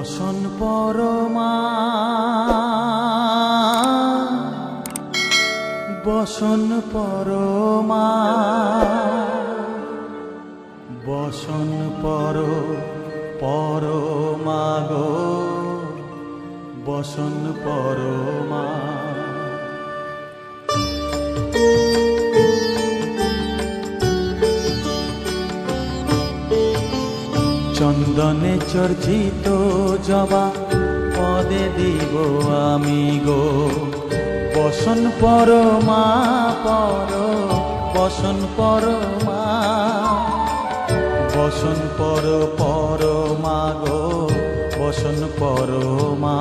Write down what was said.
বসন পরমা বসন পরমা বসন পরমা গো বসন পরমা। চন্দনে চর্চিত জবা পদে দিব আমি গো বসন পরমা বসন পরমা বসন পরমা গো বসন পরমা।